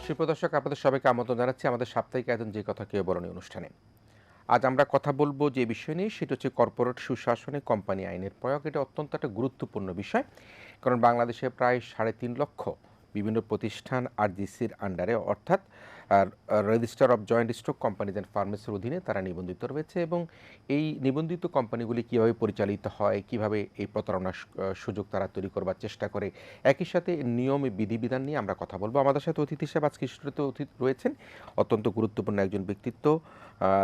সুপ্রিয় দর্শক, আপনাদের সবাইকে আমন্ত্রণ জানাচ্ছি আমাদের সাপ্তাহিক আয়োজন যে কথা কেউ বলেনি অনুষ্ঠানে। আজ আমরা কথা বলবো যে বিষয় নিয়ে, সেটা হচ্ছে কর্পোরেট সুশাসনে কোম্পানি আইনের প্রয়োগ। এটা অত্যন্ত একটা গুরুত্বপূর্ণ বিষয়, কারণ বাংলাদেশে প্রায় 3.5 লক্ষ বিভিন্ন প্রতিষ্ঠান আরজিসির আন্ডারে, অর্থাৎ register of joint stock companies and ফার্মেসির অধীনে তারা নিবন্ধিত রয়েছে। এবং এই নিবন্ধিত কোম্পানিগুলি কীভাবে পরিচালিত হয়, কিভাবে এই প্রতারণার সুযোগ তারা তৈরি করবার চেষ্টা করে, একই সাথে নিয়ম বিধিবিধান নিয়ে আমরা কথা বলবো। আমাদের সাথে অতিথি হিসেবে আজকে স্টুডিওতে অতিথি রয়েছেন অত্যন্ত গুরুত্বপূর্ণ একজন ব্যক্তিত্ব,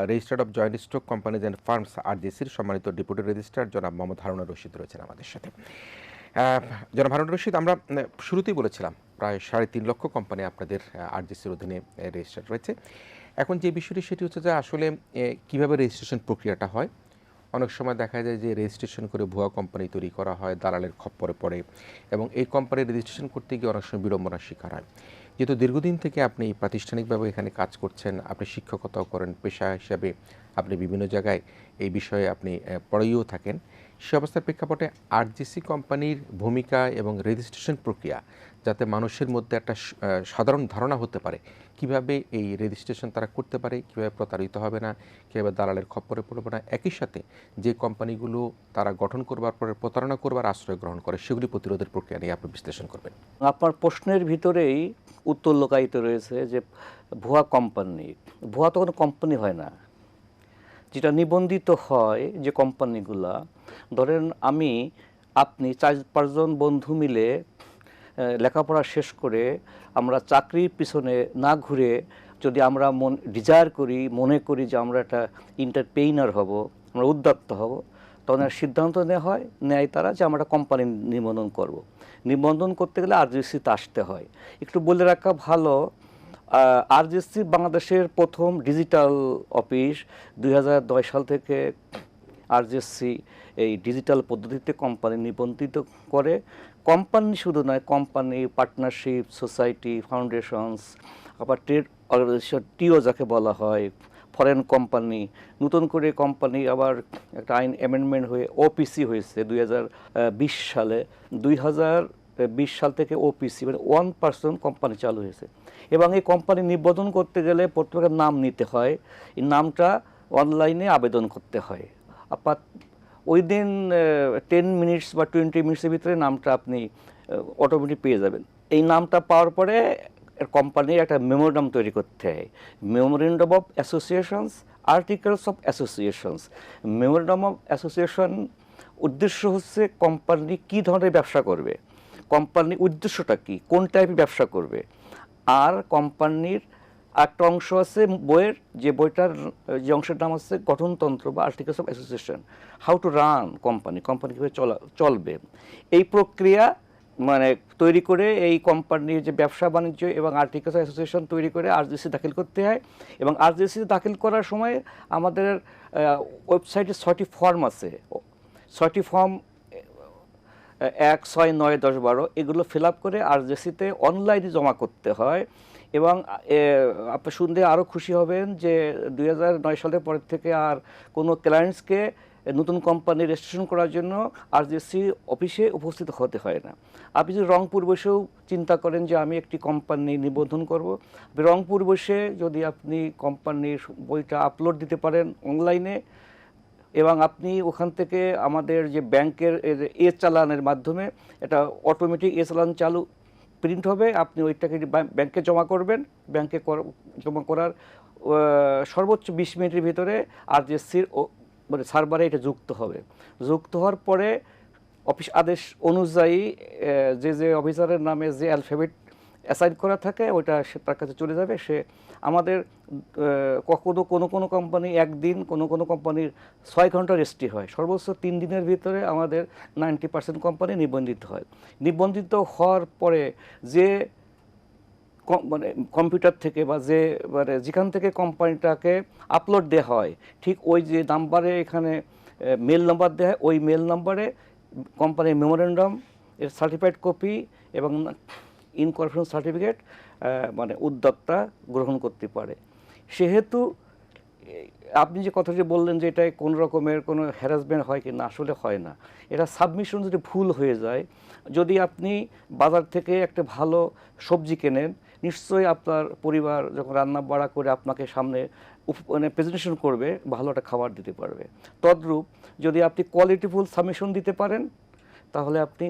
registered of joint stock companies and firms আরজিসির সম্মানিত ডেপুটি রেজিস্ট্রার জনাব মোহাম্মদ হারুন রশিদ রয়েছেন আমাদের সাথে। জনাব হারুন রশিদ, আমরা শুরুতেই বলেছিলাম প্রায় 3.5 লক্ষ কোম্পানি আপনাদের আরজিসির অধীনে রেজিস্টার্ড রয়েছে। এখন যে বিষয়টি সেটি হচ্ছে যে আসলে কীভাবে রেজিস্ট্রেশন প্রক্রিয়াটা হয়। অনেক সময় দেখা যায় যে রেজিস্ট্রেশন করে ভুয়া কোম্পানি তৈরি করা হয়, দালালের খপ্পরে পড়ে, এবং এই কোম্পানির রেজিস্ট্রেশন করতে গিয়ে অনেক সময় বিড়ম্বনার শিকার হয়। যেহেতু দীর্ঘদিন থেকে আপনি প্রাতিষ্ঠানিকভাবে এখানে কাজ করছেন, আপনি শিক্ষকতাও করেন, পেশা হিসাবে আপনি বিভিন্ন জায়গায় এই বিষয়ে আপনি পড়াইও থাকেন, সে অবস্থার প্রেক্ষাপটে আরজিসি কোম্পানির ভূমিকা এবং রেজিস্ট্রেশন প্রক্রিয়া, যাতে মানুষের মধ্যে একটা সাধারণ ধারণা হতে পারে কিভাবে এই রেজিস্ট্রেশন তারা করতে পারে, কীভাবে প্রতারিত হবে না, কীভাবে দালালের খপ্পরে পড়বে না, একই সাথে যে কোম্পানিগুলো তারা গঠন করবার পরে প্রতারণা করবার আশ্রয় গ্রহণ করে, সেগুলি প্রতিরোধের প্রক্রিয়া নিয়ে আপনি বিশ্লেষণ করবেন। আপনার প্রশ্নের ভিতরেই উত্তর লুকায়িত রয়েছে যে ভুয়া কোম্পানি। ভুয়া তো কোনো কোম্পানি হয় না। যেটা নিবন্ধিত হয় যে কোম্পানিগুলা, ধরেন আপনি 4-5 জন বন্ধু মিলে লেখাপড়া শেষ করে আমরা চাকরির পিছনে না ঘুরে যদি আমরা ডিজায়ার করি, মনে করি যে আমরা একটা এন্টারপ্রেনার হব, আমরা উদ্যোক্তা হব, তখন সিদ্ধান্ত নেয় তারা যে আমরা কোম্পানি নিবন্ধন করব। নিবন্ধন করতে গেলে আরজিসিতে আসতে হয়। একটু বলে রাখা ভালো, আরজিসি বাংলাদেশের প্রথম ডিজিটাল অফিস। 2002 সাল থেকে আরজিসি এই ডিজিটাল পদ্ধতিতে কোম্পানি নিবন্ধিত করে। কোম্পানি শুধু নয়, কোম্পানি, পার্টনারশিপ, সোসাইটি, ফাউন্ডেশনস, আবার ট্রেড অর্গানাইজেশন, টিও যাকে বলা হয়, ফরেন কোম্পানি, নতুন করে কোম্পানি আবার একটা আইন অ্যামেন্ডমেন্ট হয়ে ওপিসি হয়েছে 2020 সালে। 2020 সাল থেকে ওপিসি মানে 1 পার্সন কোম্পানি চালু হয়েছে। এবং এই কোম্পানি নিবন্ধন করতে গেলে প্রত্যেকের নাম নিতে হয়। এই নামটা অনলাইনে আবেদন করতে হয়। আপাত ওই দিন 10 মিনিটস বা 20 মিনিটসের ভিতরে নামটা আপনি অটোমেটিক পেয়ে যাবেন। এই নামটা পাওয়ার পরে কোম্পানির একটা মেমোরেন্ডাম তৈরি করতে হয়। Memorandum of associations, articles of associations. Memorandum of association উদ্দেশ্য হচ্ছে কোম্পানি কী ধরনের ব্যবসা করবে, কোম্পানির উদ্দেশ্যটা কী, কোন টাইপের ব্যবসা করবে। আর কোম্পানির একটা অংশ আছে বইয়ের, যে বইটার যে অংশের নাম আছে গঠনতন্ত্র বা articles of association, how to run company কীভাবে চলবে। এই প্রক্রিয়া মানে তৈরি করে এই কোম্পানির যে ব্যবসা বাণিজ্য এবং আর্টিকেলস অফ অ্যাসোসিয়েশন তৈরি করে আরজিসি দাখিল করতে হয়। এবং আরজিসি দাখিল করার সময় আমাদের ওয়েবসাইটে 6টি ফর্ম আছে। 6টি ফর্ম 1, 6, 9, 10, 12 এগুলো ফিল আপ করে আরজিসিতে অনলাইনে জমা করতে হয়। এবং আপনি শুনলে আরও খুশি হবেন যে 2009 সালের পরের থেকে আর কোনো ক্লায়েন্টসকে নতুন কোম্পানি রেজিস্ট্রেশন করার জন্য আরজিসি অফিসে উপস্থিত হতে হয় না। আপনি যদি রংপুর বসেও চিন্তা করেন যে আমি একটি কোম্পানি নিবন্ধন করব, রংপুর বসে যদি আপনি কোম্পানির বইটা আপলোড দিতে পারেন অনলাইনে, এবং আপনি ওখান থেকে আমাদের যে ব্যাংকের চালানের মাধ্যমে এটা অটোমেটিক চালান চালু প্রিন্ট হবে, আপনি ওইটাকে ব্যাংকে জমা করবেন। ব্যাংকে জমা করার সর্বোচ্চ 20 মিনিটের ভিতরে আরজিসির মানে সার্ভারে এটা যুক্ত হবে। যুক্ত হওয়ার পরে অফিস আদেশ অনুযায়ী যে অফিসারের নামে যে অ্যালফাবেট অ্যাসাইন করা থাকে ওইটা সে তার কাছে চলে যাবে। সে আমাদের কোনো কোম্পানি একদিন, কোনো কোম্পানির 6 ঘন্টা রেজিস্ট্রি হয়। সর্বোচ্চ 3 দিনের ভিতরে আমাদের 90% কোম্পানি নিবন্ধিত হয়। নিবন্ধিত হওয়ার পরে যে মানে কম্পিউটার থেকে বা যেখান থেকে কোম্পানিটাকে আপলোড দেওয়া হয়, ঠিক ওই যে নাম্বারে এখানে মেল নাম্বার দেওয়া হয়, ওই মেল নাম্বারে কোম্পানির মেমোরেন্ডাম এর সার্টিফাইড কপি এবং ইনকর্পোরেশন সার্টিফিকেট মানে উদ্যোক্তা গ্রহণ করতে পারে। সেহেতু আপনি যে কথাটি বললেন যে এটায় কোনো রকমের কোনো হ্যারাসমেন্ট হয় কি না, আসলে হয় না। এটা সাবমিশন যদি ভুল হয়ে যায়, যদি আপনি বাজার থেকে একটা ভালো সবজি কেনেন, নিশ্চয়ই আপনার পরিবার যখন রান্না বাড়া করে আপনাকে সামনে মানে প্রেজেন্টেশন করবে, ভালো একটা খাবার দিতে পারবে। তদ্রূপ যদি আপনি কোয়ালিটিফুল সাবমিশন দিতে পারেন, তাহলে আপনি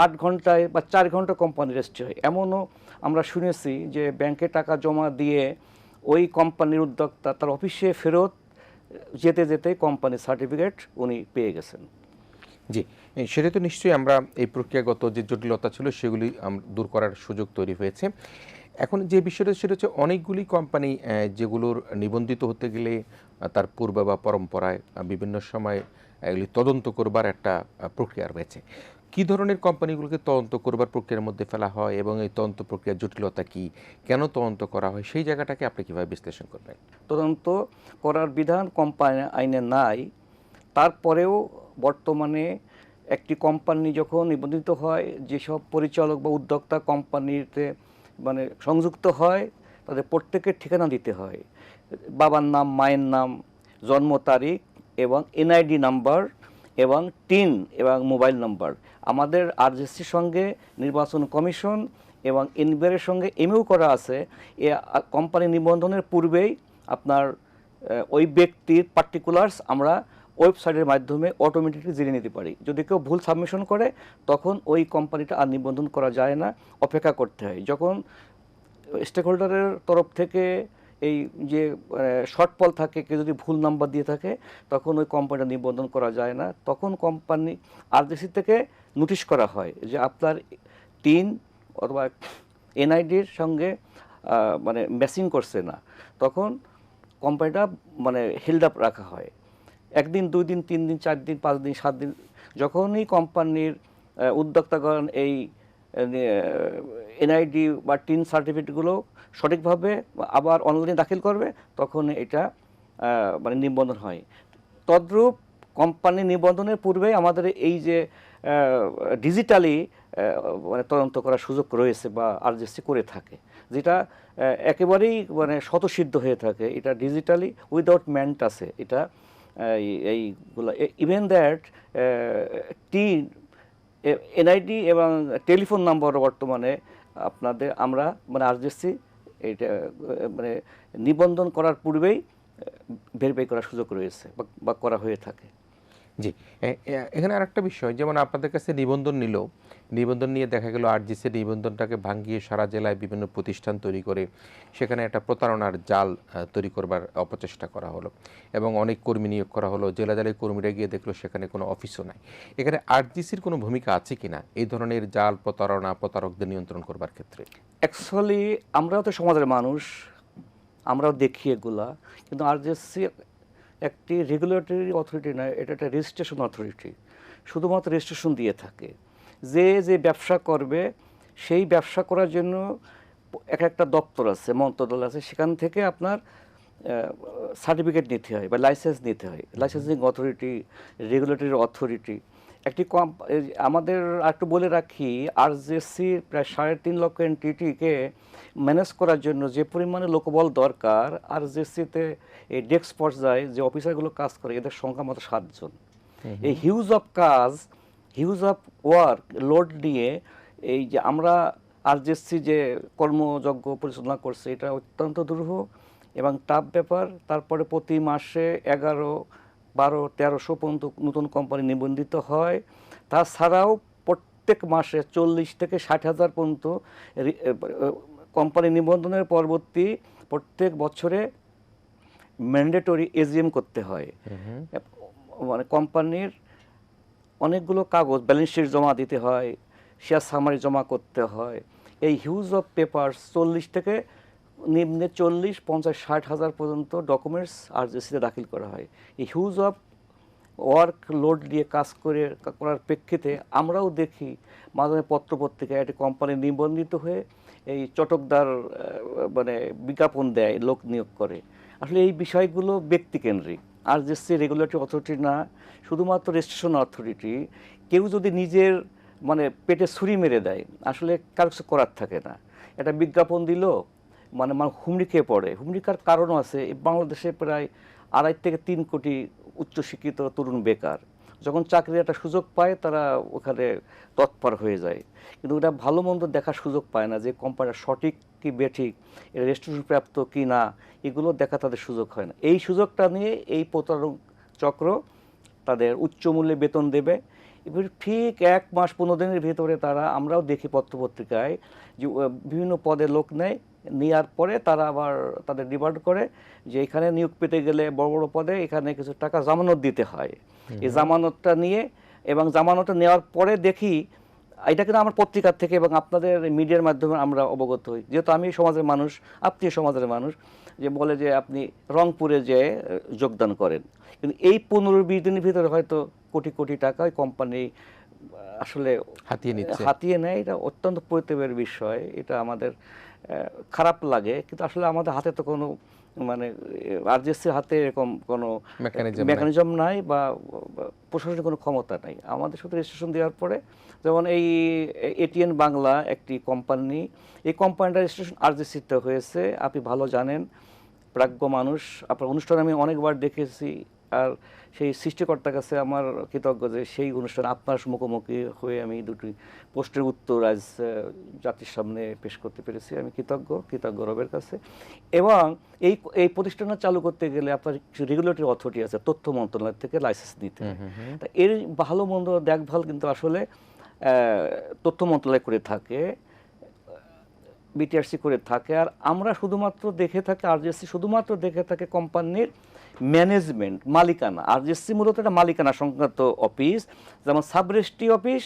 ৮ ঘন্টায় বা ৪ ঘন্টা কোম্পানি রেজিস্ট্রি হয়। এমনও আমরা শুনেছি যে ব্যাংকে টাকা জমা দিয়ে ওই কোম্পানির উদ্যোক্তা তার অফিসে ফেরত যেতে যেতে কোম্পানির সার্টিফিকেট উনি পেয়ে গেছেন। জি, সেটা তো নিশ্চয়ই আমরা এই প্রক্রিয়াগত যে জটিলতা ছিল সেগুলি দূর করার সুযোগ তৈরি হয়েছে। এখন যে বিষয়টা সেটা হচ্ছে অনেকগুলি কোম্পানি যেগুলোর নিবন্ধিত হতে গেলে তার পূর্বে বা পরম্পরায় বিভিন্ন সময় এগুলি তদন্ত করবার একটা প্রক্রিয়া রয়েছে। কী ধরনের কোম্পানিগুলোকে তদন্ত করবার প্রক্রিয়ার মধ্যে ফেলা হয় এবং এই তদন্ত প্রক্রিয়ার জটিলতা কী, কেন তদন্ত করা হয়, সেই জায়গাটাকে আপনি কীভাবে বিশ্লেষণ করবেন? তদন্ত করার বিধান কোম্পানি আইনে নাই, তারপরেও বর্তমানে একটি কোম্পানি যখন নিবন্ধিত হয়, যেসব পরিচালক বা উদ্যোক্তা কোম্পানিতে মানে সংযুক্ত হয়, তাদের প্রত্যেকের ঠিকানা দিতে হয়। বাবার নাম, মায়ের নাম, জন্ম তারিখ এবং এনআইডি নাম্বার এবং টিন এবং মোবাইল নাম্বার। আমাদের আরজেসির সঙ্গে নির্বাচন কমিশন এবং এনবিআরের সঙ্গে এমইউ করা আছে। এ কোম্পানি নিবন্ধনের পূর্বেই আপনার ওই ব্যক্তির পার্টিকুলার্স আমরা ওয়েবসাইটের মাধ্যমে অটোমেটিকলি জেনে নিতে পারি। যদি কেউ ভুল সাবমিশন করে, তখন ওই কোম্পানিটা আর নিবন্ধন করা যায় না, অপেক্ষা করতে হয়। যখন স্টেক হোল্ডারের তরফ থেকে এই যে শর্টফল থাকে, কেউ যদি ভুল নাম্বার দিয়ে থাকে, তখন ওই কোম্পানিটা নিবন্ধন করা যায় না। তখন কোম্পানি আরজিসি থেকে নোটিশ করা হয় যে আপনার টিন অথবা এনআইডির সঙ্গে মানে ম্যাচিং করছে না। তখন কোম্পানিটা মানে হেল্ড আপ রাখা হয়। 1 দিন, 2 দিন, 3 দিন, 4 দিন, 5 দিন, 7 দিন, যখনই কোম্পানির উদ্যোক্তাগণ এই এনআইডি বা টিন সার্টিফিকেটগুলো সঠিকভাবে আবার অনলাইনে দাখিল করবে, তখন এটা মানে নিবন্ধন হয়। তদ্রূপ কোম্পানি নিবন্ধনের পূর্বে আমাদের এই যে ডিজিটালি মানে তদন্ত করার সুযোগ রয়েছে বা আরজিসি করে থাকে, যেটা একেবারেই মানে স্বতঃসিদ্ধ হয়ে থাকে। এটা ডিজিটালি উইদাউট ম্যান্ট আছে এটা এইগুলো। ইভেন দ্যাট টিন, এনআইডি এবং টেলিফোন নাম্বার বর্তমানে আপনাদের আমরা মানে আরজিসি এটা মানে নিবন্ধন করার পূর্বেই ভেরিফাই করার সুযোগ রয়েছে বা করা হয়ে থাকে। জি, এখানে আরেকটা বিষয়, যেমন আপনাদের কাছে নিবন্ধন নিল, নিবন্ধন নিয়ে দেখা গেল আরজিসির নিবন্ধনটাকে ভাঙিয়ে সারা জেলায় বিভিন্ন প্রতিষ্ঠান তৈরি করে সেখানে একটা প্রতারণার জাল তৈরি করবার অপচেষ্টা করা হলো এবং অনেক কর্মী নিয়োগ করা হলো। জেলা জেলায় কর্মীরা গিয়ে দেখলো সেখানে কোনো অফিসও নাই। এখানে আরজিসির কোনো ভূমিকা আছে কিনা এই ধরনের জাল প্রতারণা, প্রতারকদের নিয়ন্ত্রণ করবার ক্ষেত্রে? অ্যাকচুয়ালি আমরাও তো সমাজের মানুষ, আমরাও দেখি এগুলা, কিন্তু আরজিসি একটি রেগুলেটরি অথরিটি নয়, এটা একটা রেজিস্ট্রেশন অথরিটি। শুধুমাত্র রেজিস্ট্রেশন দিয়ে থাকে। যে যে ব্যবসা করবে, সেই ব্যবসা করার জন্য একটা দপ্তর আছে, মন্ত্রণালয় আছে, সেখান থেকে আপনার সার্টিফিকেট নিতে হয় বা লাইসেন্স নিতে হয়। Licensing authority, regulatory authority. একটি আমাদের একটু বলে রাখি, আরজিসির প্রায় 3.5 লক্ষ এনটিটিকে ম্যানেজ করার জন্য যে পরিমাণে লোকবল দরকার, আরজিসিতে এই ডেস্ক পর্যায়ে যে অফিসারগুলো কাজ করে, এদের সংখ্যা মাত্র 7 জন। এই হিউজ অফ কাজ, হিউজ অফ ওয়ার্ক লোড নিয়ে এই যে আমরা আরজিসি যে কর্মযজ্ঞ পরিচালনা করছে, এটা অত্যন্ত দুরূহ এবং টাফ ব্যাপার। তারপরে প্রতি মাসে 11, 12, 1300 পর্যন্ত নতুন কোম্পানি নিবন্ধিত হয়। তাছাড়াও প্রত্যেক মাসে 40 থেকে 60,000 পর্যন্ত কোম্পানি নিবন্ধনের পরবর্তী প্রত্যেক বছরে ম্যান্ডেটরি এজিএম করতে হয়। মানে কোম্পানির অনেকগুলো কাগজ, ব্যালেন্স শিট জমা দিতে হয়, শেয়ার সামারি জমা করতে হয়। এই হিউজ অফ পেপারস 40 থেকে নিম্নে 40, 50, 60,000 পর্যন্ত ডকুমেন্টস আরজিসিতে দাখিল করা হয়। এই হিউজ অফ ওয়ার্ক লোড দিয়ে কাজ করার প্রেক্ষিতে আমরাও দেখি মাঝে মাঝে পত্রপত্রিকায় একটি কোম্পানি নিবন্ধিত হয়ে এই চটকদার মানে বিজ্ঞাপন দেয়, লোক নিয়োগ করে। আসলে এই বিষয়গুলো ব্যক্তিকেন্দ্রিক। আরজিসি রেগুলেটরি অথরিটি না, শুধুমাত্র রেজিস্ট্রেশন অথরিটি। কেউ যদি নিজের মানে পেটে ছুরি মেরে দেয়, আসলে কারো কিছু করার থাকে না। একটা বিজ্ঞাপন দিল, মানে হুমড়ি খেয়ে পড়ে। হুমড়ি খাওয়ার কারণও আছে। এই বাংলাদেশে প্রায় 2.5 থেকে 3 কোটি উচ্চশিক্ষিত তরুণ বেকার। যখন চাকরির একটা সুযোগ পায় তারা ওখানে তৎপর হয়ে যায়, কিন্তু ওটা ভালো মন্দ দেখার সুযোগ পায় না, যে কোম্পানিটা সঠিক কি বেঠিক, এটা রেজিস্ট্রেশন প্রাপ্ত কি না, এগুলো দেখা তাদের সুযোগ হয় না। এই সুযোগটা নিয়ে এই প্রতারক চক্র তাদের উচ্চ মূল্যে বেতন দেবে। এবার ঠিক 1 মাস 15 দিনের ভিতরে তারা, আমরাও দেখি পত্রপত্রিকায় যে বিভিন্ন পদে লোক নেয়, নেওয়ার পরে তারা আবার তাদের ডিমান্ড করে যে এখানে নিয়োগ পেতে গেলে বড় বড় পদে এখানে কিছু টাকা জামানত দিতে হয়। এই জামানতটা নিয়ে এবং জামানতটা নেওয়ার পরে দেখি, এটা কিন্তু আমার পত্রিকার থেকে এবং আপনাদের মিডিয়ার মাধ্যমে আমরা অবগত হই, যেহেতু আমি সমাজের মানুষ, আপনি সমাজের মানুষ, যে বলে যে আপনি রংপুরে যে যোগদান করেন, কিন্তু এই 15-20 দিনের ভিতরে হয়তো কোটি কোটি টাকা ওই কোম্পানি আসলে হাতিয়ে নেয়। এটা অত্যন্ত পরিতাপের বিষয়। এটা আমাদের খারাপ লাগে, কিন্তু আসলে আমাদের হাতে তো কোনো মানে আরজেসির হাতে এরকম কোনো মেকানিজম নাই বা প্রশাসনিক কোনো ক্ষমতা নাই। আমাদের শুধু রেজিস্ট্রেশন দেওয়ার পরে, যেমন এই এটিএন বাংলা একটি কোম্পানি, এই কোম্পানিটা রেজিস্ট্রেশন আরজেসিতে হয়েছে, আপনি ভালো জানেন, প্রাজ্ঞ মানুষ, আপনার অনুষ্ঠান আমি অনেকবার দেখেছি। আর সেই সৃষ্টিকর্তার কাছে আমার কৃতজ্ঞ যে সেই অনুষ্ঠানে আপনার মুখোমুখি হয়ে আমি দুটি প্রশ্নের উত্তর আজ জাতির সামনে পেশ করতে পেরেছি। আমি কৃতজ্ঞ রবের কাছে। এবং এই প্রতিষ্ঠানটা চালু করতে গেলে আপনার কিছু রেগুলেটরি অথরিটি আছে, তথ্য মন্ত্রণালয় থেকে লাইসেন্স নিতে হয়। তা এর ভালো মন্দ দেখভাল কিন্তু আসলে তথ্য মন্ত্রণালয় করে থাকে, বিটিআরসি করে থাকে। আর আমরা শুধুমাত্র দেখে থাকি, আরজেসি শুধুমাত্র দেখে থাকে কোম্পানির ম্যানেজমেন্ট, মালিকানা। আরজেসি মূলত একটা মালিকানা সংক্রান্ত অফিস, যেমন সাব রেজিস্ট্রি অফিস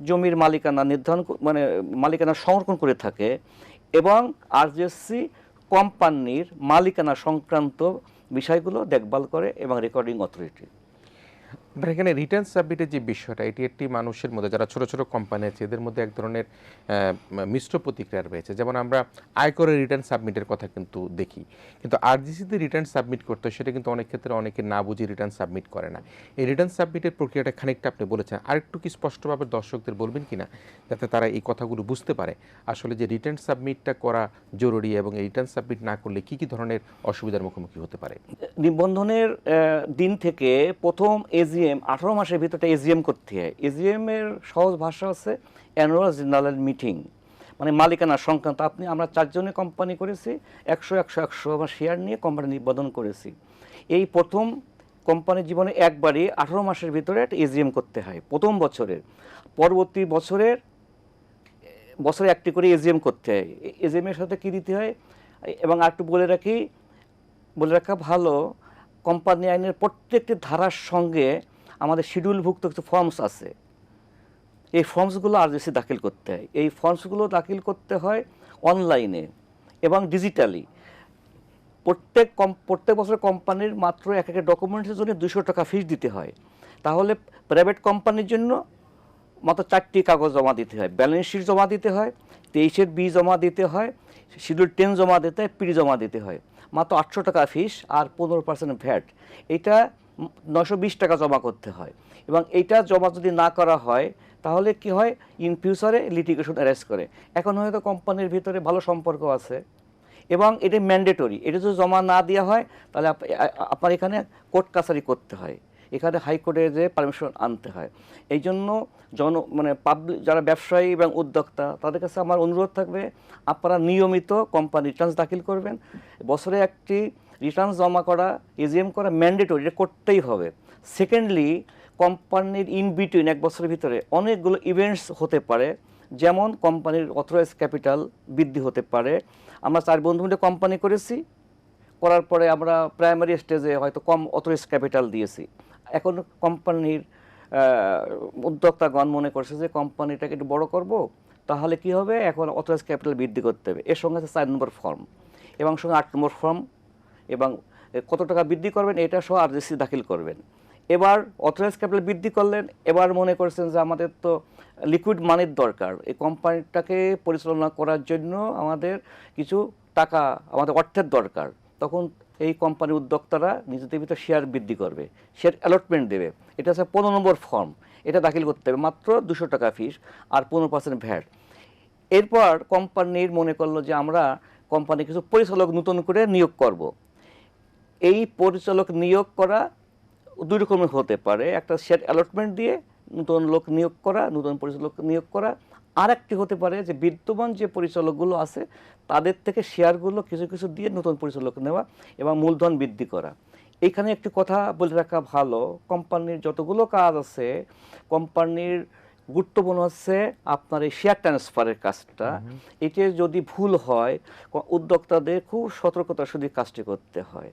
জমির মালিকানা নির্ধারণ মানে মালিকানা সংরক্ষণ করে থাকে, এবং আরজেসি কোম্পানির মালিকানা সংক্রান্ত বিষয়গুলো দেখভাল করে এবং রেকর্ডিং অথরিটি। এখানে রিটার্ন সাবমিটের যে বিষয়টা, এটি একটি মানুষের মধ্যে, যারা ছোট ছোট কোম্পানি আছে এদের মধ্যে এক ধরনের মিশ্র প্রতিক্রিয়া রয়েছে। যেমন আমরা আয়করের রিটার্ন সাবমিটের কথা কিন্তু দেখি, কিন্তু আরজিসিতে রিটার্ন সাবমিট করতে হয়, সেটা কিন্তু অনেক ক্ষেত্রে অনেকে না বুঝে রিটার্ন সাবমিট করে না। এই রিটার্ন সাবমিটের প্রক্রিয়াটা খানিকটা আপনি বলেছেন, আরেকটু কি স্পষ্টভাবে দর্শকদের বলবেন কিনা, যাতে তারা এই কথাগুলো বুঝতে পারে আসলে যে রিটার্ন সাবমিটটা করা জরুরি এবং এই রিটার্ন সাবমিট না করলে কি কি ধরনের অসুবিধার মুখোমুখি হতে পারে। নিবন্ধনের দিন থেকে প্রথম এজিএম 18 মাসের ভিতরে এজিএম করতে হয়। এজিএম এর সহজ ভাষা আছে অ্যানুয়াল জেনারেল মিটিং, মানে মালিকানা সংক্রান্ত। আমরা 4 জনের কোম্পানি করেছি, 100 আমার শেয়ার নিয়ে কোম্পানি নিবন্ধন করেছি। এই প্রথম কোম্পানির জীবনে একবারই 18 মাসের ভিতরে একটা এজিএম করতে হয় প্রথম বছরের। পরবর্তী বছরে একটি করে এজিএম করতে হয়। এজিএম এর সাথে কি দিতে হয়, এবং আরেকটু বলে রাখা ভালো, কোম্পানি আইনের প্রত্যেকটি ধারার সঙ্গে আমাদের শিডিউলভুক্ত কিছু ফর্মস আছে। এই ফর্মসগুলো আরজেসি দাখিল করতে হয়। এই ফর্মসগুলো দাখিল করতে হয় অনলাইনে এবং ডিজিটালি। প্রত্যেক বছর কোম্পানির মাত্র এক একটা ডকুমেন্টসের জন্য 200 টাকা ফিস দিতে হয়। তাহলে প্রাইভেট কোম্পানির জন্য মাত্র 4টি কাগজ জমা দিতে হয়। ব্যালেন্স শিট জমা দিতে হয়, 23-এর বি জমা দিতে হয়, শিডিউল 10 জমা দিতে হয়, পি জমা দিতে হয়। মাত্র 800 টাকা ফিস আর 15% ভ্যাট। এটা 920 টাকা জমা করতে হয়। এবং এইটা জমা যদি না করা হয় তাহলে কি হয়, ইন ফিউচারে লিটিগেশন অ্যারেস্ট করে। এখন হয়তো কোম্পানির ভিতরে ভালো সম্পর্ক আছে এবং এটা ম্যান্ডেটরি। এটা যদি জমা না দেওয়া হয় তাহলে আপনার এখানে কোর্ট কাছারি করতে হয়, এখানে হাইকোর্টে যে পারমিশন আনতে হয়। এই জন্য পাবলিক যারা ব্যবসায়ী এবং উদ্যোক্তা, তাদের কাছে আমার অনুরোধ থাকবে, আপনারা নিয়মিত কোম্পানি রিটার্নস দাখিল করবেন। বছরে একটি রিটার্নস জমা করা, এজিএম করা ম্যান্ডেটরি, এটা করতেই হবে। সেকেন্ডলি, কোম্পানির ইন বিটুইন 1 বছরের ভিতরে অনেকগুলো ইভেন্টস হতে পারে, যেমন কোম্পানির অথরাইজ ক্যাপিটাল বৃদ্ধি হতে পারে। আমরা 4 বন্ধু মিলে কোম্পানি করার পরে আমরা প্রাইমারি স্টেজে হয়তো কম অথরাইজ ক্যাপিটাল দিয়েছি। এখন কোম্পানির উদ্যোক্তাগণ মনে করছে যে কোম্পানিটাকে একটু বড় করব, তাহলে কি হবে, এখন অথরাইজ ক্যাপিটাল বৃদ্ধি করতে হবে। এর সঙ্গে আছে 4 নম্বর ফর্ম এবং সঙ্গে 8 নম্বর ফর্ম, এবং কত টাকা বৃদ্ধি করবেন এটা সহ আরজিসি দাখিল করবেন। এবার অথরাইজ ক্যাপিটাল বৃদ্ধি করলেন, এবার মনে করছেন যে আমাদের তো লিকুইড মানির দরকার, এই কোম্পানিটাকে পরিচালনা করার জন্য আমাদের কিছু টাকা, আমাদের অর্থের দরকার। তখন এই কোম্পানির উদ্যোক্তারা নিজেদের ভিতরে শেয়ার বৃদ্ধি করবে, শেয়ার অ্যালটমেন্ট দেবে। এটা হচ্ছে 15 নম্বর ফর্ম, এটা দাখিল করতে হবে, মাত্র 200 টাকা ফিস আর 15% ভ্যাট। এরপর কোম্পানির মনে করলো যে আমরা কোম্পানি কিছু পরিচালক নতুন করে নিয়োগ করব। এই পরিচালক নিয়োগ করা দুই রকমের হতে পারে, একটা শেয়ার অ্যালটমেন্ট দিয়ে নতুন লোক নিয়োগ করা, নতুন পরিচালক নিয়োগ করা। আর একটি হতে পারে যে বিদ্যমান যে পরিচালকগুলো আছে তাদের থেকে শেয়ারগুলো কিছু কিছু দিয়ে নতুন পরিচালক নেওয়া এবং মূলধন বৃদ্ধি করা। এইখানে একটি কথা বলে রাখা ভালো, কোম্পানির যতগুলো কাজ আছে, কোম্পানির গুরুত্বপূর্ণ হচ্ছে আপনার এই শেয়ার ট্রান্সফারের কাজটা। এতে যদি ভুল হয় উদ্যোক্তাদের খুব সতর্কতার সাথে কাজটি করতে হয়।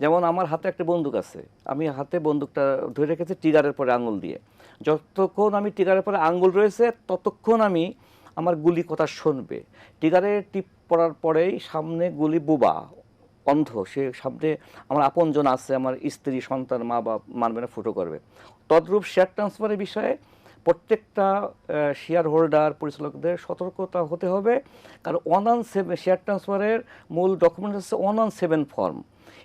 যেমন আমার হাতে একটা বন্দুক আছে, আমি হাতে বন্দুকটা ধরে রেখেছি ট্রিগারের পরে আঙুল দিয়ে। যতক্ষণ আমি ট্রিগারের পরে আঙুল রয়েছে ততক্ষণ আমি আমার গুলি কথা শুনবে। ট্রিগারের টিপ পড়ার পরেই সামনে গুলি বোবা অন্ধ, সে সামনে আমার আপনজন আছে, আমার স্ত্রী সন্তান মা বাপ মানবে না, ফুটো করবে। তদ্রূপ শেয়ার ট্রান্সফারের বিষয়ে প্রত্যেকটা শেয়ার হোল্ডার পরিচালকদের সতর্কতা হতে হবে। কারণ 117 শেয়ার ট্রান্সফারের মূল ডকুমেন্ট হচ্ছে 117 ফর্ম,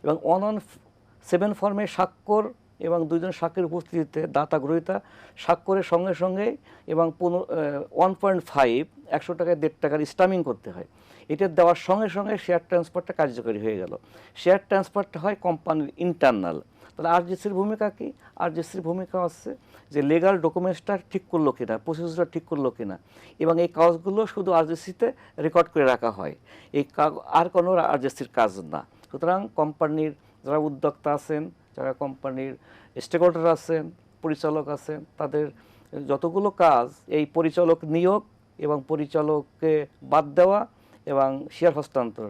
এবং 117 ফর্মে স্বাক্ষর এবং দুইজন সাক্ষীর উপস্থিতিতে দাতা গ্রহীতা স্বাক্ষরের সঙ্গে সঙ্গে এবং 1.5 100 টাকায় 1.5 টাকার স্টাম্পিং করতে হয়। এটা দেওয়ার সঙ্গে সঙ্গে শেয়ার ট্রান্সফারটা কার্যকরী হয়ে গেল। শেয়ার ট্রান্সফারটা হয় কোম্পানির ইন্টারনাল। তাহলে আরজিসির ভূমিকা কি? আরজিসির ভূমিকা হচ্ছে যে লিগাল ডকুমেন্টসটা ঠিক করলো কিনা, প্রসিডিউরটা ঠিক করলো কিনা, এবং এই কাগজগুলো শুধু আরজিসিতে রেকর্ড করে রাখা হয়। এই আর কোনো আরজিসির কাজ না। সুতরাং কোম্পানির যারা উদ্যোক্তা আছেন, যারা কোম্পানির স্টেক হোল্ডার আছেন, পরিচালক আছেন, তাদের যতগুলো কাজ এই পরিচালক নিয়োগ এবং পরিচালককে বাদ দেওয়া এবং শেয়ার হস্তান্তর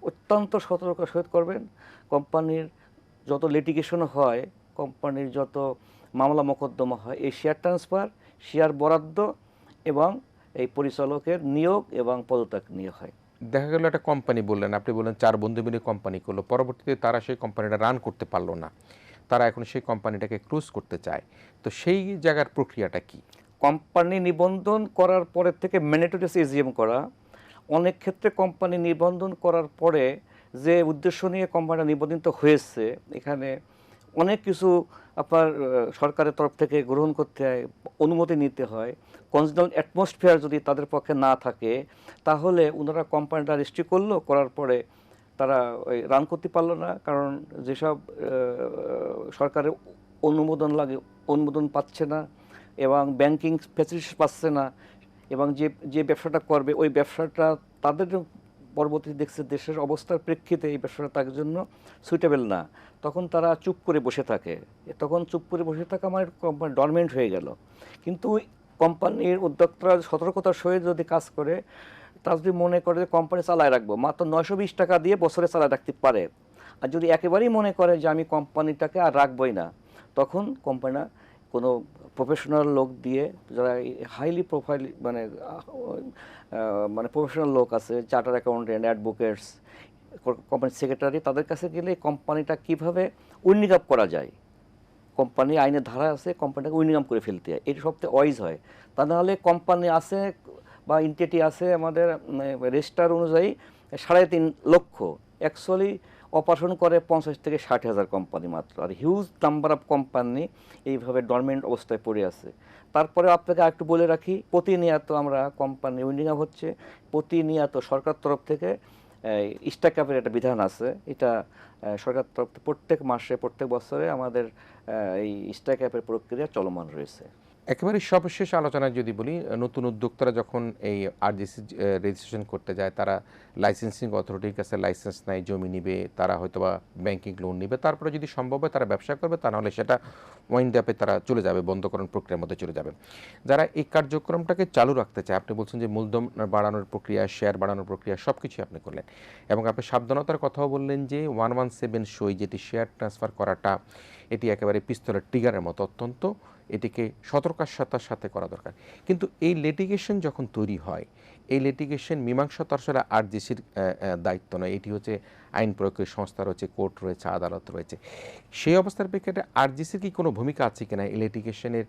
অত্যন্ত সতর্কতার সহিত করবেন। কোম্পানির যত লিটিগেশন হয়, কোম্পানির যত মামলা মোকদ্দমা হয়, এই শেয়ার ট্রান্সফার, শেয়ার বরাদ্দ এবং এই পরিচালকের নিয়োগ এবং পদত্যাগ নিয়ে হয়। দেখা গেল একটা কোম্পানি বললেন, আপনি বললেন 4 বন্ধু মিলে কোম্পানি করলো, পরবর্তীতে তারা সেই কোম্পানিটা রান করতে পারলো না, তারা এখন সেই কোম্পানিটাকে ক্লোজ করতে চায়, তো সেই জায়গার প্রক্রিয়াটা কি? কোম্পানি নিবন্ধন করার পরের থেকে ম্যান্ডেটরি এজিএম করা। অনেক ক্ষেত্রে কোম্পানি নিবন্ধন করার পরে যে উদ্দেশ্য নিয়ে কোম্পানিটা নিবন্ধিত হয়েছে, এখানে অনেক কিছু আপনার সরকারের তরফ থেকে গ্রহণ করতে হয়, অনুমতি নিতে হয়। কনজিডাল অ্যাটমসফিয়ার যদি তাদের পক্ষে না থাকে, তাহলে ওনারা কোম্পানিটা রেজিস্ট্রি করলো, করার পরে তারা ওই রান করতে পারলো না। কারণ যেসব সরকারের অনুমোদন লাগে, অনুমোদন পাচ্ছে না, এবং ব্যাংকিং ফ্যাসিলিটিস পাচ্ছে না, এবং যে ব্যবসাটা করবে ওই ব্যবসাটা তাদের পরবর্তী দেখছে দেশের অবস্থার প্রেক্ষিতে এই ব্যবসাটা তার জন্য সুইটেবল না, তখন তারা চুপ করে বসে থাকে। তখন চুপ করে বসে থাকা মানে কোম্পানি ডরমেন্ট হয়ে গেল। কিন্তু কোম্পানির উদ্যোক্তারা সতর্কতার সহিত যদি কাজ করে, তারা যদি মনে করে যে কোম্পানি চালায় রাখবো, মাত্র 920 টাকা দিয়ে বছরে চালায় রাখতে পারে। আর যদি একেবারেই মনে করে যে আমি কোম্পানিটাকে আর রাখবই না, তখন কোম্পানি কোনো প্রফেশনাল লোক দিয়ে, যারা হাইলি প্রোফাইল মানে প্রফেশনাল লোক আছে, চার্টার অ্যাকাউন্টেন্ট, অ্যাডভোকেটস, কোম্পানির সেক্রেটারি, তাদের কাছে গেলে কোম্পানিটা কীভাবে উইন্ডিং আপ করা যায়, কোম্পানি আইনের ধারা আছে, কোম্পানিটাকে উইন্ডিং আপ করে ফেলতে হয়, এটা সবথেকে ওয়াইজ হয়। তা নাহলে কোম্পানি আছে বা ইন্টিটি আছে আমাদের রেজিস্টার অনুযায়ী 3.5 লক্ষ, অ্যাকচুয়ালি অপারেশন করে 50 থেকে 60 হাজার কোম্পানি মাত্র, আর হিউজ নাম্বার অফ কোম্পানি এইভাবে ডরমেন্ট অবস্থায় পড়ে আছে। তারপরে আপনাকে আরেকটু বলে রাখি, প্রতিনিয়ত আমরা কোম্পানি উইন্ডিং আপ হচ্ছে, প্রতিনিয়ত সরকার তরফ থেকে স্টক ক্যাপের একটা বিধান আছে, এটা সরকার তরফ থেকে প্রত্যেক মাসে প্রত্যেক বছরে আমাদের এই স্টক ক্যাপের প্রক্রিয়া চলমান রয়েছে। একেবারে সর্বশেষ আলোচনায় যদি বলি, নতুন উদ্যোক্তারা যখন এই আরজিসি রেজিস্ট্রেশন করতে যায়, তারা লাইসেন্সিং অথরিটির কাছে লাইসেন্স নেয়, জমি নিবে, তারা হয়তোবা ব্যাংকিং লোন নিবে, তারপরে যদি সম্ভব হয় তারা ব্যবসা করবে, তা নাহলে সেটা ওয়াইন্ড আপে তারা চলে যাবে, বন্ধকরণ প্রক্রিয়ার মধ্যে চলে যাবে। যারা এই কার্যক্রমটাকে চালু রাখতে চায়, আপনি বলছেন যে মূলধন বাড়ানোর প্রক্রিয়া, শেয়ার বাড়ানোর প্রক্রিয়া সব কিছুই আপনি করলেন, এবং আপনি সাবধানতার কথাও বললেন যে 117 সই, যেটি শেয়ার ট্রান্সফার করাটা, এটি একেবারে পিস্তলের ট্রিগারের মতো, অত্যন্ত এটিকে সতর্কতার সাথে করা দরকার। কিন্তু এই লিটিগেশন যখন তৈরি হয়, এই লিটিগেশন মীমাংসা তো আসলে আরজিসির দায়িত্ব নয়, এটি হচ্ছে আইন প্রয়োগের সংস্থা রয়েছে, কোর্ট রয়েছে, আদালত রয়েছে। সেই অবস্থার প্রেক্ষিতে আরজিসির কি কোনো ভূমিকা আছে কিনা এই লিটিগেশনের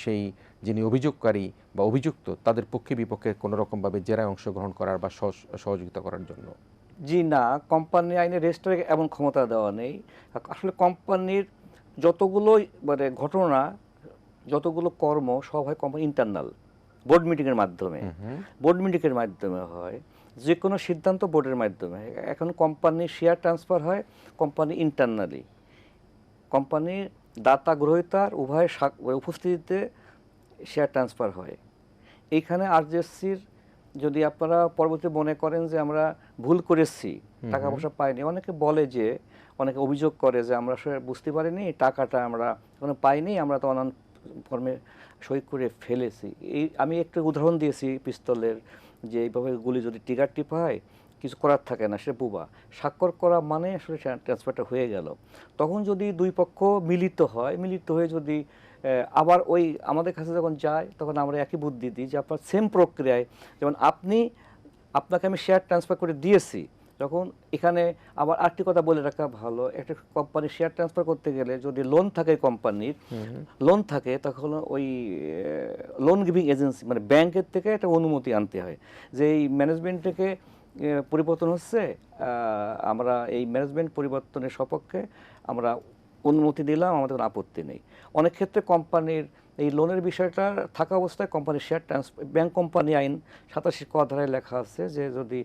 সেই যিনি অভিযোগকারী বা অভিযুক্ত তাদের পক্ষে বিপক্ষে কোনো রকমভাবে জেরায় অংশগ্রহণ করার বা সহযোগিতা করার জন্য? জি না, কোম্পানি আইনে রেজিস্ট্রারে এমন ক্ষমতা দেওয়া নেই। আসলে কোম্পানির যতগুলো ঘটনা, যতগুলো কর্ম সব হয় কোম্পানি ইন্টারনাল, বোর্ড মিটিংয়ের মাধ্যমে, বোর্ড মিটিংয়ের মাধ্যমে হয়, যে কোনো সিদ্ধান্ত বোর্ডের মাধ্যমে। এখন কোম্পানির শেয়ার ট্রান্সফার হয় কোম্পানি ইন্টারনালি, কোম্পানির দাতা গ্রহীতার উভয় উপস্থিতিতে শেয়ার ট্রান্সফার হয়। এইখানে আরজেসির যদি আপনারা পরবর্তী মনে করেন যে আমরা ভুল করেছি, টাকা পয়সা পাইনি, অনেকে বলে যে, অনেকে অভিযোগ করে যে আমরা আসলে বুঝতে পারিনি, টাকাটা আমরা কোনো পাইনি, আমরা তো অনলাইন ফর্মে সই করে ফেলেছি। এই আমি একটু উদাহরণ দিয়েছি পিস্তলের, যে এইভাবে গুলি যদি ট্রিগার টিপা হয় কিছু করার থাকে না, সে বুবা। স্বাক্ষর করা মানে আসলে ট্রান্সফারটা হয়ে গেল। তখন যদি দুই পক্ষ মিলিত হয়, মিলিত হয়ে যদি আবার ওই আমাদের কাছে যখন যায়, তখন আমরা একই বুদ্ধি দিই যে আপনার সেম প্রক্রিয়ায়, যেমন আপনাকে আমি শেয়ার ট্রান্সফার করে দিয়েছি, যখন এখানে আবার আরেকটি কথা বলে রাখা ভালো, একটা কোম্পানির শেয়ার ট্রান্সফার করতে গেলে যদি লোন থাকে, কোম্পানির লোন থাকে, তখন ওই লোন গিভিং এজেন্সি মানে ব্যাংকের থেকে একটা অনুমতি আনতে হয় যে এই ম্যানেজমেন্ট থেকে পরিবর্তন হচ্ছে, আমরা এই ম্যানেজমেন্ট পরিবর্তনের সপক্ষে আমরা অনুমতি দিলাম, আমাদের কোনো আপত্তি নেই। অনেক ক্ষেত্রে কোম্পানির এই লোনের বিষয়টা থাকা অবস্থায় কোম্পানির শেয়ার ট্রান্সফার, ব্যাংক কোম্পানি আইন 87 ক ধারায় লেখা আছে যে যদি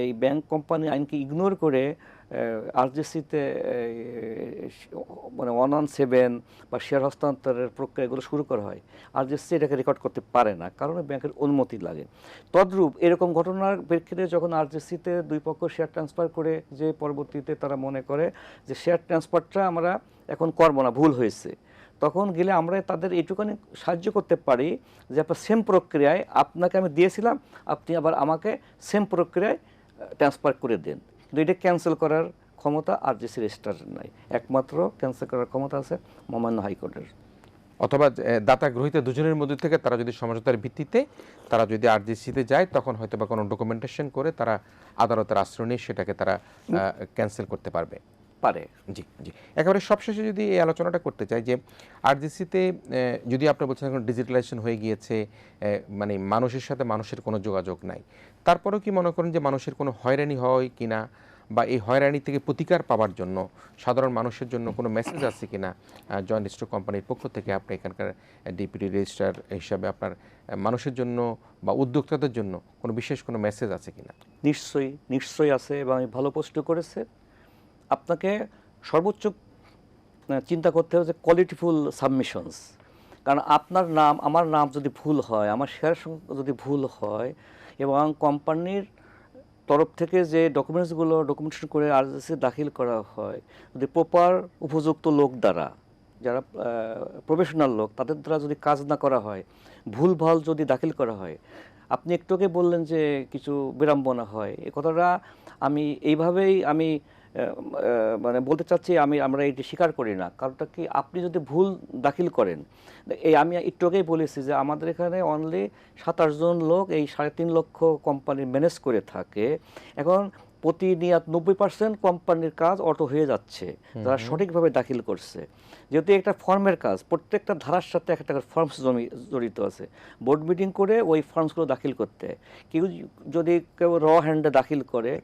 এই ব্যাংক কোম্পানি আইনকে ইগনোর করে আরজিসিতে মানে 117 বা শেয়ার হস্তান্তরের প্রক্রিয়া এগুলো শুরু করা হয়, আরজিসি এটাকে রেকর্ড করতে পারে না, কারণ ব্যাংকের অনুমতি লাগে। তদ্রূপ এরকম ঘটনার প্রেক্ষিতে যখন আরজিসিতে দুই পক্ষ শেয়ার ট্রান্সফার করে, যে পরবর্তীতে তারা মনে করে যে শেয়ার ট্রান্সফারটা আমরা এখন করবো না, ভুল হয়েছে, তখন গেলে আমরা তাদের এইটুখানি সাহায্য করতে পারি যে আপনার সেম প্রক্রিয়ায় আপনাকে আমি দিয়েছিলাম, আপনি আবার আমাকে সেম প্রক্রিয়ায় ট্রান্সফার করে দেন। কিন্তু এটা ক্যান্সেল করার ক্ষমতা আরজিসি রেজিস্ট্রারের নাই, একমাত্র ক্যান্সেল করার ক্ষমতা আছে মহামান্য হাইকোর্টের। অথবা দাতা গ্রহীতা দুজনের মধ্যে থেকে তারা যদি সমঝোতার ভিত্তিতে তারা যদি আরজিসিতে যায়, তখন হয়তো বা কোনো ডকুমেন্টেশন করে তারা আদালতের আশ্রয় নিয়ে সেটাকে তারা ক্যান্সেল করতে পারবে। পারে। জি জি, একেবারে সবশেষে যদি এই আলোচনাটা করতে চাই যে আরজিসিতে যদি আপনি বলছেন এখন ডিজিটালাইজেশন হয়ে গিয়েছে, মানে মানুষের সাথে মানুষের কোনো যোগাযোগ নাই, তারপরেও কি মনে করেন যে মানুষের কোনো হয়রানি হয় কিনা, বা এই হয়রানি থেকে প্রতিকার পাওয়ার জন্য সাধারণ মানুষের জন্য কোনো মেসেজ আছে কিনা জয়েন্ট রেজিস্ট্রার কোম্পানির পক্ষ থেকে, আপনি এখানকার ডেপুটি রেজিস্ট্রার হিসাবে আপনার মানুষের জন্য বা উদ্যোক্তাদের জন্য কোনো বিশেষ কোনো মেসেজ আছে কিনা? নিশ্চয়ই নিশ্চয়ই আছে, এবং ভালো প্রশ্ন করেছে। আপনাকে সর্বোচ্চ চিন্তা করতে হবে যে কোয়ালিটিফুল সাবমিশনস, কারণ আপনার নাম আমার নাম যদি ভুল হয়, আমার শেয়ার যদি ভুল হয়, এবং কোম্পানির তরফ থেকে যে ডকুমেন্টেশন করে আরজিসি দাখিল করা হয়, যদি প্রপার উপযুক্ত লোক দ্বারা, যারা প্রফেশনাল লোক, তাদের দ্বারা যদি কাজ না করা হয়, ভুলভাল যদি দাখিল করা হয়, আপনি একটু আগে বললেন যে কিছু বিড়ম্বনা হয়, এ কথাটা আমি এইভাবেই আমি মানে বলতে চাচ্ছি, আমরা এটি স্বীকার করি না। কারণটা কি, আপনি যদি ভুল দাখিল করেন, আমি একটু আগেই বলেছি যে আমাদের এখানে অনলি 27 জন লোক এই 3.5 লক্ষ কোম্পানি ম্যানেজ করে থাকে। এখন প্রতিনিয়ত 90% কোম্পানির কাজ অটো হয়ে যাচ্ছে, যারা সঠিকভাবে দাখিল করছে। যেহেতু একটা ফর্মের কাজ, প্রত্যেকটা ধারার সাথে একটা ফর্মস জড়িত আছে, বোর্ড মিটিং করে ওই ফর্মসগুলো দাখিল করতে হয়। যদি কেউ র হ্যান্ডে দাখিল করে,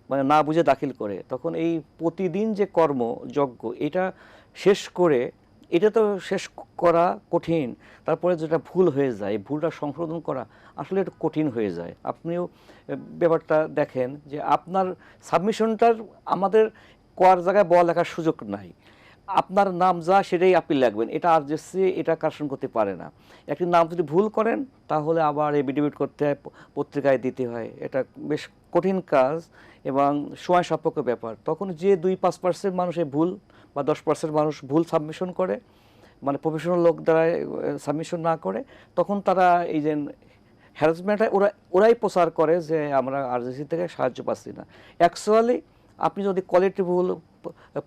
মানে না বুঝে দাখিল করে, তখন এই প্রতিদিন যে কর্মযজ্ঞ এটা শেষ করে, এটা তো শেষ করা কঠিন, তারপরে যেটা ভুল হয়ে যায়, ভুলটা সংশোধন করা আসলে একটু কঠিন হয়ে যায়। আপনিও ব্যাপারটা দেখেন যে আপনার সাবমিশনটার আমাদের কোয়ার জায়গায় বলা লেখার সুযোগ নাই, আপনার নাম যা সেটাই আপনি লিখবেন, এটা আরজিসি এটা কারেকশন করতে পারে না। একটি নাম যদি ভুল করেন তাহলে আবার এফিডেভিট করতে হয়, পত্রিকায় দিতে হয়, এটা বেশ কঠিন কাজ এবং সময় সাপেক্ষ ব্যাপার। তখন যে 2-5% মানুষ ভুল বা 10% মানুষ ভুল সাবমিশন করে, মানে প্রফেশনাল লোক দ্বারা সাবমিশন না করে, তখন তারা এই যে হ্যারাসমেন্ট হয়, ওরাই প্রচার করে যে আমরা আরজিসি থেকে সাহায্য পাচ্ছি না। অ্যাকচুয়ালি আপনি যদি কোয়ালিটিফুল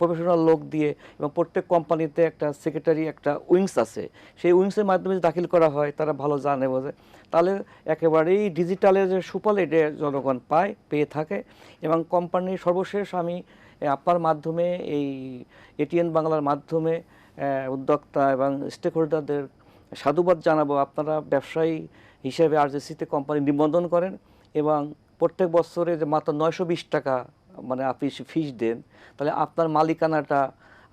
প্রফেশনাল লোক দিয়ে, এবং প্রত্যেক কোম্পানিতে একটা সেক্রেটারি, একটা উইংস আছে, সেই উইংসের মাধ্যমে দাখিল করা হয়, তারা ভালো জানে বোঝে, তাহলে একেবারেই ডিজিটালের যে সুফল এটা জনগণ পেয়ে থাকে। এবং কোম্পানির সর্বশেষ আমি আপনার মাধ্যমে, এই এটিএন বাংলার মাধ্যমে উদ্যোক্তা এবং স্টেক হোল্ডারদের সাধুবাদ জানাবো। আপনারা ব্যবসায়ী হিসেবে আরজিসিতে কোম্পানি নিবন্ধন করেন, এবং প্রত্যেক বছরে যে মাত্র 920 টাকা মানে আপনি ফিস দেন, তাহলে আপনার মালিকানাটা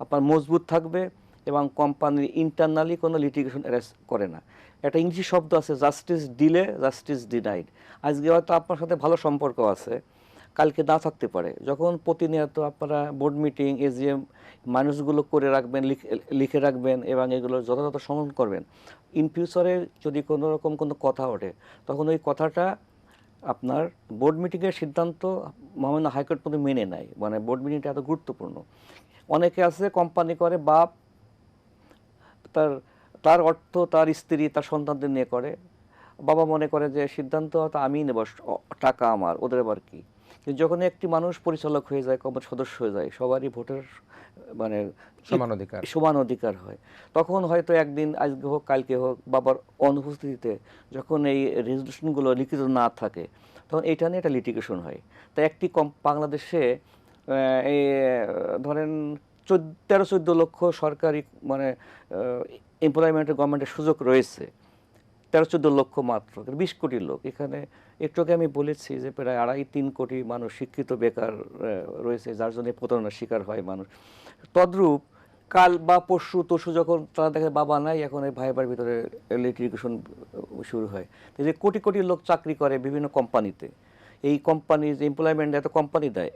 আপনার মজবুত থাকবে, এবং কোম্পানির ইন্টারনালি কোনো লিটিগেশন অ্যারেস্ট করে না। একটা ইংলিশ শব্দ আছে, জাস্টিস ডিলে জাস্টিস ডিনাইড। আজকে হয়তো আপনার সাথে ভালো সম্পর্ক আছে, কালকে না থাকতে পারে। যখন প্রতিনিয়ত আপনারা বোর্ড মিটিং, এজিএম মানুষগুলো করে রাখবেন, লিখে রাখবেন এবং এগুলো যথাযথ সমাধান করবেন, ইন ফিউচারে যদি কোনো রকম কোনো কথা ওঠে তখন ওই কথাটা আপনার বোর্ড মিটিংয়ের সিদ্ধান্ত মহামান্য হাইকোর্ট পর্যন্ত মেনে নেয়। মানে বোর্ড মিটিংটা এত গুরুত্বপূর্ণ। অনেকে আছে কোম্পানি করে, বাপ তার তার অর্থ তার স্ত্রী তার সন্তানদের নিয়ে করে, বাবা মনে করে যে সিদ্ধান্ত হয়তো আমিই নেব, টাকা আমার, ওদের আবার কি। কিন্তু যখন একটি মানুষ পরিচালক হয়ে যায়, কোম্পানির সদস্য হয়ে যায়, সবারই ভোটের মানে সমান অধিকার হয়, তখন হয়তো একদিন, আজকে হোক কালকে হোক, বাবার অনুপস্থিতিতে যখন এই রেজলিউশনগুলো লিখিত না থাকে তখন এইটা নিয়ে একটা লিটিগেশন হয়। তাই একটি বাংলাদেশে এই ধরেন 13-14 লক্ষ সরকারি মানে এমপ্লয়মেন্টের গভর্নমেন্টের সুযোগ রয়েছে, 13-14 লক্ষ মাত্র, 20 কোটি লোক এখানে। একটু আগে আমি বলেছি যে প্রায় 2.5-3 কোটি মানুষ শিক্ষিত বেকার রয়েছে, যার জন্য প্রতারণার শিকার হয় মানুষ। তদ্রূপ কাল বা পরশু তরশু যখন তারা দেখে বাবা নাই, এখন এই ভাই ভাইয়ের ভিতরে লিটিগেশন শুরু হয়। যে কোটি কোটি লোক চাকরি করে বিভিন্ন কোম্পানিতে, এই কোম্পানি যে এমপ্লয়মেন্ট এত কোম্পানি দেয়,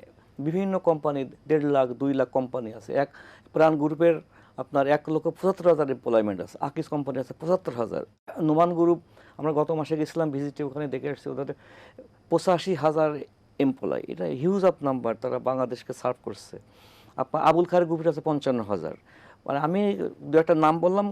বিভিন্ন কোম্পানি 1.5 লাখ 2 লাখ কোম্পানি আছে। এক প্রাণ গ্রুপের আপনার 1,75,000 এমপ্লয়মেন্ট আছে, আকিস কোম্পানি আছে 75,000, নোমান গ্রুপ আমরা গত মাসে গেছিলাম ভিজিটে, ওখানে দেখে আসছি ওদের 85,000 এমপ্লয়। এটা হিউজ আপ নাম্বার, তারা বাংলাদেশকে সার্ভ করছে। আপনার আবুল খায়ের গ্রুপের আছে 55,000। মানে আমি দু একটা নাম বললাম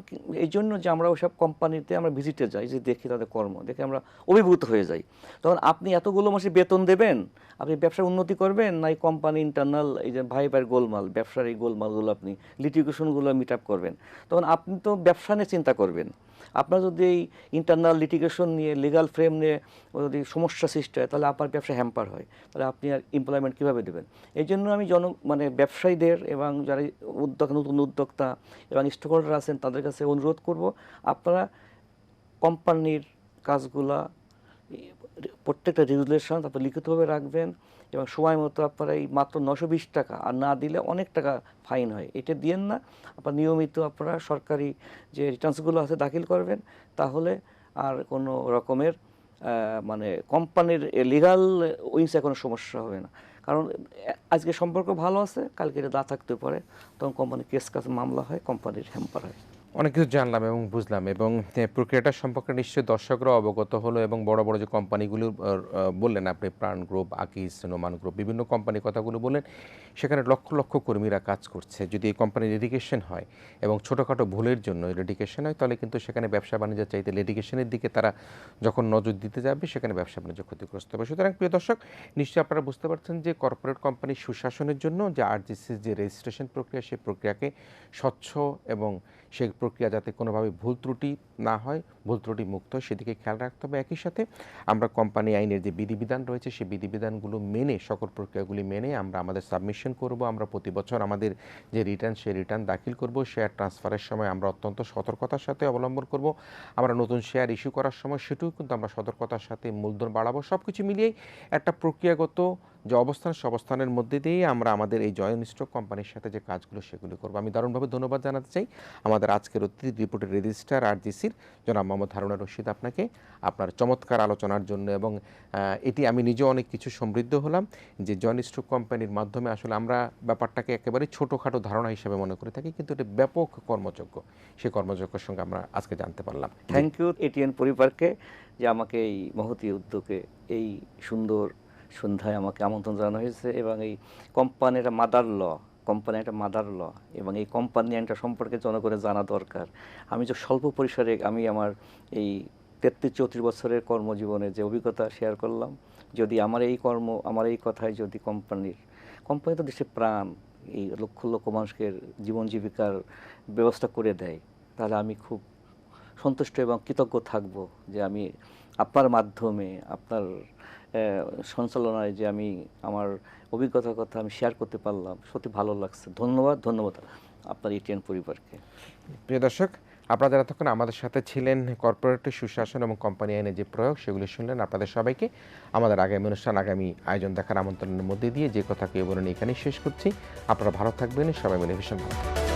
এই জন্য যে আমরা ওইসব কোম্পানিতে আমরা ভিজিটে যাই, যে দেখি তাদের কর্ম দেখে আমরা অভিভূত হয়ে যাই। তখন আপনি এতগুলো মাসে বেতন দেবেন, আপনি ব্যবসার উন্নতি করবেন না এই কোম্পানি ইন্টারনাল এই যে ভাই ভাইয়ের গোলমাল, ব্যবসার এই গোলমালগুলো আপনি লিটিগেশনগুলো মিট আপ করবেন, তখন আপনি তো ব্যবসা নিয়ে চিন্তা করবেন। আপনার যদি এই ইন্টারনাল লিটিগেশন নিয়ে, লিগাল ফ্রেম নিয়ে যদি সমস্যা সৃষ্টি হয়, তাহলে আপনার ব্যবসা হ্যাম্পার হয়, তাহলে আপনি আর এমপ্লয়মেন্ট কীভাবে দেবেন? এই জন্য আমি মানে ব্যবসায়ীদের এবং যারা নতুন উদ্যোক্তা এবং স্টক হোল্ডার আছেন তাদের কাছে অনুরোধ করব, আপনারা কোম্পানির কাজগুলা প্রত্যেকটা রেগুলেশন আপনারা লিখিতভাবে রাখবেন এবং সময় মতো আপনারা এই মাত্র 920 টাকা, আর না দিলে অনেক টাকা ফাইন হয়, এটা দিয়েন না। আপনারা নিয়মিত আপনারা সরকারি যে রিটার্নসগুলো আছে দাখিল করবেন, তাহলে আর কোনো রকমের মানে কোম্পানির লিগাল উইংসে কোনো সমস্যা হবে না। কারণ আজকে সম্পর্ক ভালো আছে, কালকে এটা না থাকতে পারে, তখন কোম্পানির কেস কাছে মামলা হয়, কোম্পানির হ্যাম্পার হয়। অনেক কিছু জানলাম এবং বুঝলাম, এবং প্রক্রিয়াটা সম্পর্কে নিশ্চয়ই দর্শকরা অবগত হলো। এবং বড় বড় যে কোম্পানিগুলো বললেন আপনি, প্রাণ গ্রুপ, আকিস, নোমান গ্রুপ, বিভিন্ন কোম্পানির কথাগুলো বললেন, সেখানে লক্ষ লক্ষ কর্মীরা কাজ করছে। যদি এই কোম্পানির লিটিগেশন হয় এবং ছোটোখাটো ভুলের জন্য লিটিগেশন হয়, তাহলে কিন্তু সেখানে ব্যবসা বাণিজ্যের চাইতে লিটিগেশনের দিকে তারা যখন নজর দিতে যাবে, সেখানে ব্যবসা বাণিজ্য ক্ষতিগ্রস্ত হবে। সুতরাং প্রিয় দর্শক, নিশ্চয়ই আপনারা বুঝতে পারছেন যে কর্পোরেট কোম্পানির সুশাসনের জন্য যে আরজিসির যে রেজিস্ট্রেশন প্রক্রিয়া, সেই প্রক্রিয়াকে স্বচ্ছ এবং সেই প্রক্রিয়া যাতে কোনোভাবে ভুল ত্রুটি না হয়, ভুল ত্রুটি মুক্ত হয়, সেদিকে খেয়াল রাখতে হবে। একই সাথে আমরা কোম্পানি আইনের যে বিধিবিধান রয়েছে, সেই বিধিবিধানগুলো মেনে, সকল প্রক্রিয়াগুলি মেনে আমরা আমাদের সাবমিশন করব। আমরা প্রতি বছর আমাদের যে রিটার্ন, সেই রিটার্ন দাখিল করব। শেয়ার ট্রান্সফারের সময় আমরা অত্যন্ত সতর্কতার সাথে অবলম্বন করব। আমরা নতুন শেয়ার ইস্যু করার সময় সেটাও কিন্তু আমরা সতর্কতার সাথে মূলধন বাড়াবো। সব কিছু মিলিয়েই একটা প্রক্রিয়াগত যে অবস্থান, সে অবস্থানের মধ্যে দিয়েই আমরা আমাদের এই জয়েন্ট স্টক কোম্পানির সাথে যে কাজগুলো, সেগুলো করবো। আমি দারুণভাবে ধন্যবাদ জানাতে চাই আমাদের আজকের অতিথি, রিপোর্টের রেজিস্ট্রার আরজিসির জনাব মোহাম্মদ হারুনুর রশিদ, আপনাকে আপনার চমৎকার আলোচনার জন্য। এবং এটি আমি নিজেও অনেক কিছু সমৃদ্ধ হলাম যে জয়েন্ট স্টক কোম্পানির মাধ্যমে আসলে আমরা ব্যাপারটাকে একেবারে ছোটোখাটো ধারণা হিসেবে মনে করে থাকি, কিন্তু এটা ব্যাপক কর্মযোগ্য, সেই কর্মযোগ্যের সঙ্গে আমরা আজকে জানতে পারলাম। থ্যাংক ইউ এটিএন পরিবারকে যে আমাকে এই মহতী উদ্যোগে, এই সুন্দর সন্ধ্যায় আমাকে আমন্ত্রণ জানানো হয়েছে। এবং এই কোম্পানির একটা মাদার ল এবং এই কোম্পানি একটা সম্পর্কে জনগণের জানা দরকার। আমি যে স্বল্প পরিসরে আমি আমার এই 33-34 বছরের কর্মজীবনে যে অভিজ্ঞতা শেয়ার করলাম, যদি আমার এই কথায় যদি কোম্পানি তো দেশের প্রাণ, এই লক্ষ লক্ষ মানুষকে জীবন জীবিকার ব্যবস্থা করে দেয়, তাহলে আমি খুব সন্তুষ্ট এবং কৃতজ্ঞ থাকব যে আমি আপনার মাধ্যমে, আপনার সঞ্চালনায় যে আমি আমার অভিজ্ঞতার কথা আমি শেয়ার করতে পারলাম, সত্যি ভালো লাগছে। ধন্যবাদ আপনার এটিএন পরিবারকে। প্রিয় দর্শক, আপনারা যারা এতক্ষণ আমাদের সাথে ছিলেন, কর্পোরেট সুশাসন এবং কোম্পানি আইনের যে প্রয়োগ, সেগুলি শুনলেন। আপনাদের সবাইকে আমাদের আগামী অনুষ্ঠান, আগামী আয়োজন দেখার আমন্ত্রণের মধ্যে দিয়ে যে কথা কেউ বলেন এখানেই শেষ করছি। আপনারা ভালো থাকবেন, সবাই মিলে ভীষণ ভালো থাকবেন।